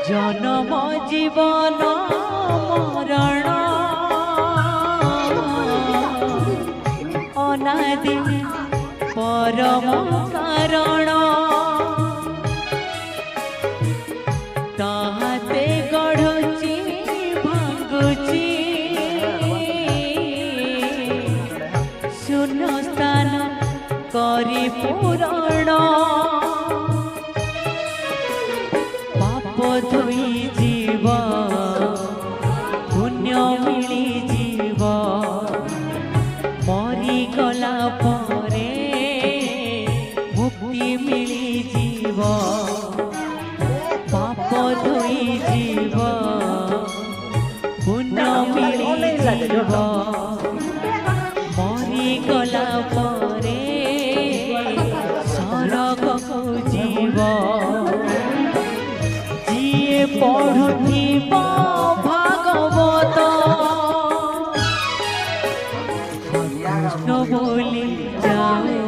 जन्म जीवन मरण अनादि परम कारण ताहाते गढ़ुची भांगुची शून्य स्थान करी पूरण पाप धोई जीव पुण्य मिली जीव मरी गला परे मुक्ति मिली जीव पाप धोई जीव पुण्य मिली जीव मरी गला परे सरग को जीव जिए पढ़ुथिब भागवत कृष्ण बोली जाओ